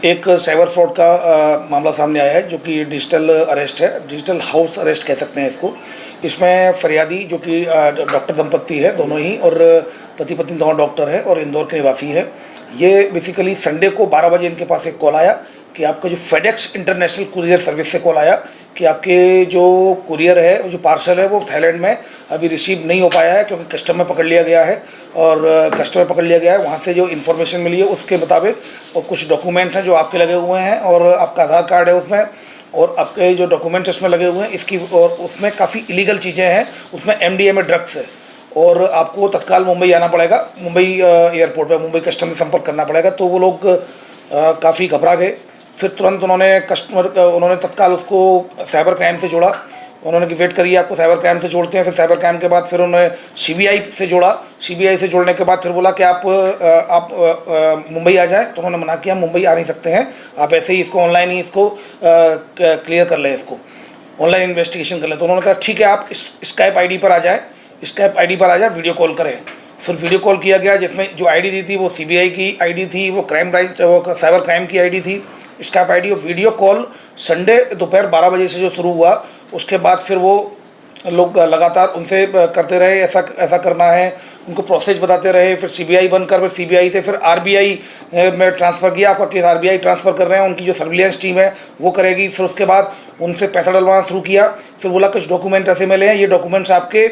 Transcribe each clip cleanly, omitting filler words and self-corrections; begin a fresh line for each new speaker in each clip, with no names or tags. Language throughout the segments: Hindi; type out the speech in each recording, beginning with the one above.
एक साइबर फ्रॉड का मामला सामने आया है जो कि डिजिटल अरेस्ट है, डिजिटल हाउस अरेस्ट कह सकते हैं इसको। इसमें फरियादी जो कि डॉक्टर दंपत्ति है दोनों ही, और पति पत्नी दोनों डॉक्टर है और इंदौर के निवासी है। ये बेसिकली संडे को 12 बजे इनके पास एक कॉल आया कि आपका जो फेडेक्स इंटरनेशनल कुरियर सर्विस से कॉल आया कि आपके जो कुरियर है, जो पार्सल है वो थाईलैंड में अभी रिसीव नहीं हो पाया है क्योंकि कस्टम में पकड़ लिया गया है। और कस्टम में पकड़ लिया गया है, वहाँ से जो इन्फॉर्मेशन मिली है उसके मुताबिक और कुछ डॉक्यूमेंट्स हैं जो आपके लगे हुए हैं और आपका आधार कार्ड है उसमें, और आपके जो डॉक्यूमेंट्स उसमें लगे हुए हैं इसकी, और उसमें काफ़ी इलीगल चीज़ें हैं, उसमें MDMA ड्रग्स है। और आपको तत्काल मुंबई आना पड़ेगा, मुंबई एयरपोर्ट पर मुंबई कस्टम से संपर्क करना पड़ेगा। तो वो लोग काफ़ी घबरा गए। फिर तुरंत उन्होंने तत्काल उसको साइबर क्राइम से जोड़ा। उन्होंने कि वेट करिए, आपको साइबर क्राइम से जोड़ते हैं। फिर साइबर क्राइम के बाद फिर उन्होंने CBI से जोड़ा। CBI से जोड़ने के बाद फिर बोला कि आप मुंबई आ जाएं। तो उन्होंने मना किया, मुंबई आ नहीं सकते हैं, आप ऐसे ही इसको ऑनलाइन ही इसको क्लियर कर लें, इसको ऑनलाइन इन्वेस्टिगेशन कर लें। तो उन्होंने कहा ठीक है, आप स्काइप ID पर आ जाएँ, स्काइप ID पर आ जाए, वीडियो कॉल करें। फिर वीडियो कॉल किया गया, जिसमें जो ID दी थी वो CBI की ID थी, वो क्राइम ब्रांच, वो साइबर क्राइम की ID थी, स्काइप ID। और वीडियो कॉल संडे दोपहर 12 बजे से जो शुरू हुआ, उसके बाद फिर वो लोग लगातार उनसे करते रहे, ऐसा करना है, उनको प्रोसेस बताते रहे। फिर CBI बनकर फिर CBI से फिर RBI में ट्रांसफ़र किया, आपका केस RBI ट्रांसफ़र कर रहे हैं, उनकी जो सर्विलेंस टीम है वो करेगी। फिर उसके बाद उनसे पैसा डलवाना शुरू किया। फिर बोला कुछ डॉक्यूमेंट ऐसे मिले हैं, ये डॉक्यूमेंट्स आपके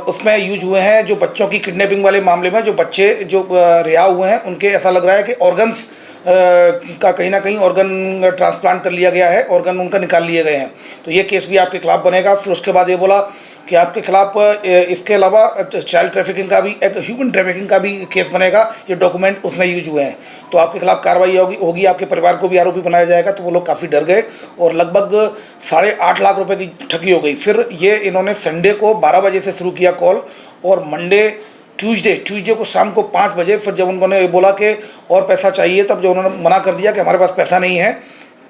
उसमें यूज हुए हैं, जो बच्चों की किडनैपिंग वाले मामले में जो बच्चे जो रिहा हुए हैं उनके, ऐसा लग रहा है कि ऑर्गन्स का कहीं ना कहीं ऑर्गन ट्रांसप्लांट कर लिया गया है, ऑर्गन उनका निकाल लिए गए हैं। तो ये केस भी आपके खिलाफ बनेगा। फिर उसके बाद ये बोला कि आपके खिलाफ इसके अलावा चाइल्ड ट्रैफिकिंग का भी, एक ह्यूमन ट्रैफिकिंग का भी केस बनेगा, ये डॉक्यूमेंट उसमें यूज हुए हैं। तो आपके खिलाफ कार्रवाई होगी, आपके परिवार को भी आरोपी बनाया जाएगा। तो वो लोग काफ़ी डर गए और लगभग 8.5 लाख रुपए की ठगी हो गई। फिर ये इन्होंने संडे को 12 बजे से शुरू किया कॉल, और मंडे ट्यूसडे को शाम को 5 बजे फिर जब उन्होंने बोला कि और पैसा चाहिए, तब जब उन्होंने मना कर दिया कि हमारे पास पैसा नहीं है,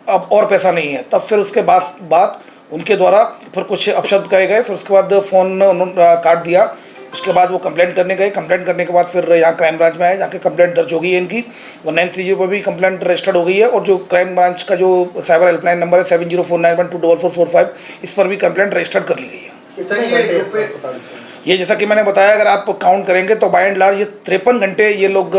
अब और पैसा नहीं है, तब फिर उसके बाद उनके द्वारा फिर कुछ अपशब्द कहे गए। फिर उसके बाद फ़ोन उन्होंने काट दिया। उसके बाद वो कंप्लेंट करने गए। कंप्लेंट करने के बाद फिर यहाँ क्राइम ब्रांच में आए, जाके कंप्लेंट दर्ज हो गई है इनकी। 1930 पर भी कंप्लेंट रजिस्टर्ड हो गई है, और जो क्राइम ब्रांच का जो साइबर हेल्पलाइन नंबर है 7049124445, इस पर भी कंप्लेंट रजिस्टर्ड कर ली गई है। ये जैसा कि मैंने बताया, अगर आप काउंट करेंगे तो बाय एंड लार्ज ये 53 घंटे ये लोग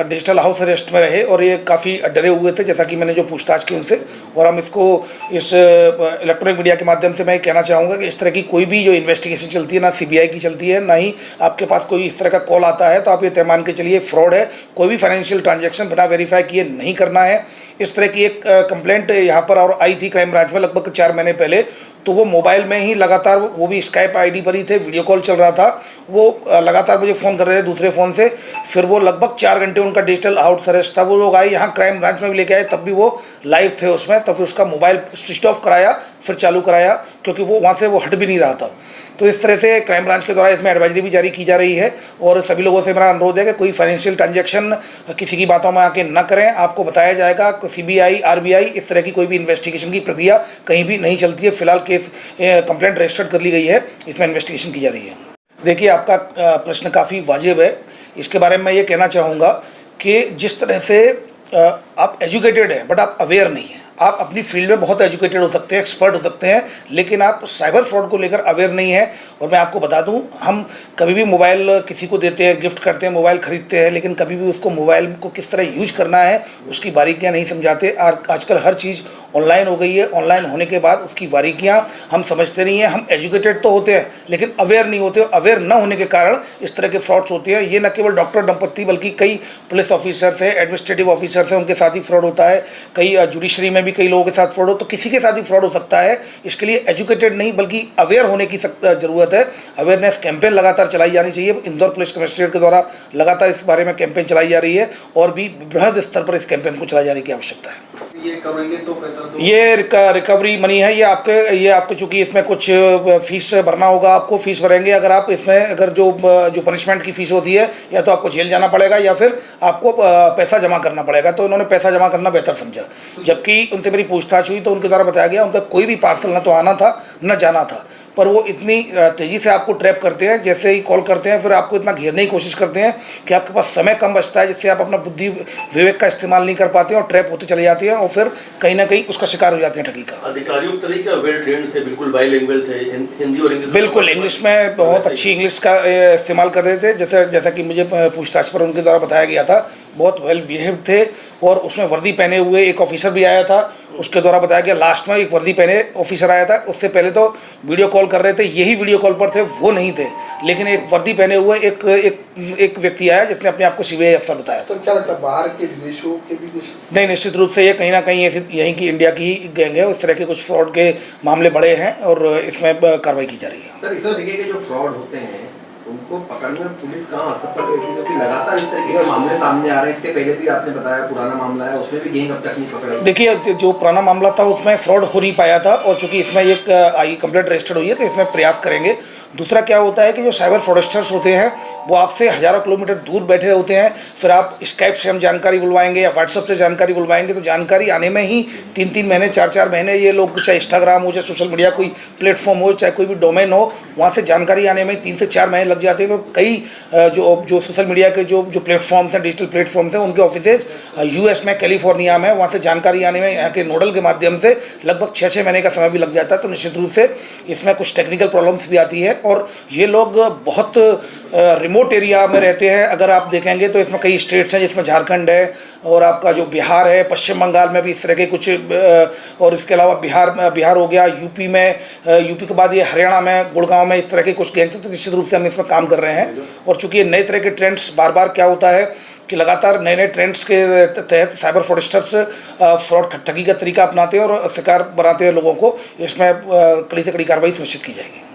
डिजिटल हाउस अरेस्ट में रहे, और ये काफ़ी डरे हुए थे, जैसा कि मैंने जो पूछताछ की उनसे। और हम इसको इस इलेक्ट्रॉनिक मीडिया के माध्यम से मैं कहना चाहूँगा कि इस तरह की कोई भी जो इन्वेस्टिगेशन चलती है, ना CBI की चलती है, ना ही आपके पास कोई इस तरह का कॉल आता है, तो आप ये तय मान के चलिए फ्रॉड है। कोई भी फाइनेंशियल ट्रांजेक्शन बिना वेरीफाई किए नहीं करना है। इस तरह की एक कंप्लेंट यहाँ पर और आई थी क्राइम ब्रांच में लगभग 4 महीने पहले। तो वो मोबाइल में ही लगातार, वो भी स्काइप ID पर ही थे, वीडियो कॉल चल रहा था, वो लगातार मुझे फ़ोन कर रहे थे दूसरे फ़ोन से। फिर वो लगभग 4 घंटे उनका डिजिटल हाउस अरेस्ट था। वो लोग आए यहाँ क्राइम ब्रांच में भी लेके आए, तब भी वो लाइव थे उसमें। तब फिर उसका मोबाइल स्विच ऑफ कराया, फिर चालू कराया, क्योंकि वो वहाँ से वो हट भी नहीं रहा था। तो इस तरह से क्राइम ब्रांच के द्वारा इसमें एडवाइजरी भी जारी की जा रही है। और सभी लोगों से मेरा अनुरोध है कि कोई फाइनेंशियल ट्रांजैक्शन किसी की बातों में आके न करें। आपको बताया जाएगा, CBI RBI इस तरह की कोई भी इन्वेस्टिगेशन की प्रक्रिया कहीं भी नहीं चलती है। फिलहाल केस कंप्लेंट रजिस्टर्ड कर ली गई है, इसमें इन्वेस्टिगेशन की जा रही है। देखिए, आपका प्रश्न काफ़ी वाजिब है। इसके बारे में मैं ये कहना चाहूँगा कि जिस तरह से आप एजुकेटेड हैं बट आप अवेयर नहीं हैं। आप अपनी फील्ड में बहुत एजुकेटेड हो सकते हैं, एक्सपर्ट हो सकते हैं, लेकिन आप साइबर फ्रॉड को लेकर अवेयर नहीं है। और मैं आपको बता दूं, हम कभी भी मोबाइल किसी को देते हैं, गिफ्ट करते हैं, मोबाइल खरीदते हैं, लेकिन कभी भी उसको मोबाइल को किस तरह यूज करना है उसकी बारीकियां नहीं समझाते। और आजकल हर चीज़ ऑनलाइन हो गई है। ऑनलाइन होने के बाद उसकी बारीकियां हम समझते नहीं हैं। हम एजुकेटेड तो होते हैं लेकिन अवेयर नहीं होते। अवेयर न होने के कारण इस तरह के फ्रॉड्स होते हैं। ये न केवल डॉक्टर दंपत्ति बल्कि कई पुलिस ऑफिसर्स हैं, एडमिनिस्ट्रेटिव ऑफिसर्स हैं, उनके साथ ही फ्रॉड होता है। कई जुडिशरी में भी कई लोगों के साथ फ्रॉड हो, तो किसी के साथ भी फ्रॉड हो सकता है। इसके लिए एजुकेटेड नहीं बल्कि अवेयर होने की ज़रूरत है। अवेयरनेस कैंपेन लगातार चलाई जानी चाहिए। इंदौर पुलिस कमिश्नरेट के द्वारा लगातार इस बारे में कैंपेन चलाई जा रही है, और भी बृहद स्तर पर इस कैंपेन को चलाए जाने की आवश्यकता है।
ये करेंगे तो पैसा तो
ये रिकवरी मनी है, ये आपको चूंकि इसमें कुछ फीस भरना होगा, आपको फीस भरेंगे। अगर आप इसमें अगर जो पनिशमेंट की फीस होती है, या तो आपको जेल जाना पड़ेगा या फिर आपको पैसा जमा करना पड़ेगा। तो इन्होंने पैसा जमा करना बेहतर समझा। जबकि उनसे मेरी पूछताछ हुई तो उनके द्वारा बताया गया उनका कोई भी पार्सल न तो आना था न जाना था, पर वो इतनी तेज़ी से आपको ट्रैप करते हैं, जैसे ही कॉल करते हैं फिर आपको इतना घेरने की कोशिश करते हैं कि आपके पास समय कम बचता है, जिससे आप अपना बुद्धि विवेक का इस्तेमाल नहीं कर पाते हैं और ट्रैप होते चले जाते हैं और फिर कहीं ना कहीं उसका शिकार हो जाते हैं ठगी का।
अधिकारियों के तरीका वेल ट्रेंड थे, बिल्कुल बाइलिंगुअल थे, हिंदी और इंग्लिश,
बिल्कुल इंग्लिश में बहुत अच्छी इंग्लिश का इस्तेमाल कर रहे थे। जैसा कि मुझे पूछताछ पर उनके द्वारा बताया गया था, बहुत वेल बिहेव थे। और उसमें वर्दी पहने हुए एक ऑफिसर भी आया था, उसके द्वारा बताया गया लास्ट में एक वर्दी पहने ऑफिसर आया था। उससे पहले तो वीडियो कॉल कर रहे थे, यही वीडियो कॉल पर थे, वो नहीं थे, लेकिन एक वर्दी पहने हुए एक व्यक्ति आया जिसने अपने आप को सीबीआई अफसर बताया।
सर क्या लगता है बाहर के विदेशों के भी कुछ?
नहीं, निश्चित रूप से ये कहीं ना कहीं यहीं की इंडिया की ही गैंग है। उस तरह के कुछ फ्रॉड के मामले बड़े हैं और इसमें कार्रवाई की जा रही है।
सर, इस तरीके के जो फ्रॉड होते हैं उनको पकड़ने में पुलिस कहाँ असफल रहती है, क्योंकि लगातार इस तरीके के मामले सामने आ रहे हैं। इसके पहले भी आपने बताया पुराना मामला है, उसमें भी गैंग अब तक नहीं पकड़ा।
देखिए, जो पुराना मामला था उसमें फ्रॉड हो नहीं पाया था, और चूंकि इसमें एक कंप्लेंट रजिस्टर्ड हुई है तो इसमें प्रयास करेंगे। दूसरा क्या होता है कि जो साइबर फ्रॉडस्टर्स होते हैं वो आपसे हज़ारों किलोमीटर दूर बैठे होते हैं। फिर आप स्काइप से हम जानकारी बुलवाएंगे या व्हाट्सअप से जानकारी बुलवाएंगे, तो जानकारी आने में ही 3-3 महीने 4-4 महीने ये लोग, चाहे इंस्टाग्राम हो, चाहे सोशल मीडिया कोई प्लेटफॉर्म हो, चाहे कोई भी डोमेन हो, वहाँ से जानकारी आने में 3 से 4 महीने लग जाते हैं। क्योंकि कई जो सोशल मीडिया के जो प्लेटफॉर्म्स हैं, डिजिटल प्लेटफॉर्म्स हैं, उनके ऑफिसेज यूएस में, कैलिफोर्निया में, वहाँ से जानकारी आने में यहाँ के नोडल के माध्यम से लगभग 6-6 महीने का समय भी लग जाता है। तो निश्चित रूप से इसमें कुछ टेक्निकल प्रॉब्लम्स भी आती है और ये लोग बहुत रिमोट एरिया में रहते हैं। अगर आप देखेंगे तो इसमें कई स्टेट्स हैं, जिसमें झारखंड है और आपका जो बिहार है, पश्चिम बंगाल में भी इस तरह के कुछ, और इसके अलावा बिहार हो गया, यूपी के बाद ये हरियाणा में, गुड़गांव में इस तरह के कुछ गैंग्स। तो निश्चित रूप से हम इसमें काम कर रहे हैं। और चूंकि ये नए तरह के ट्रेंड्स बार बार क्या होता है कि लगातार नए ट्रेंड्स के तहत साइबर फ्रॉडस्टर्स फ्रॉड ठगी का तरीका अपनाते हैं और शिकार बनाते हैं लोगों को। इसमें कड़ी से कड़ी कार्रवाई सुनिश्चित की जाएगी।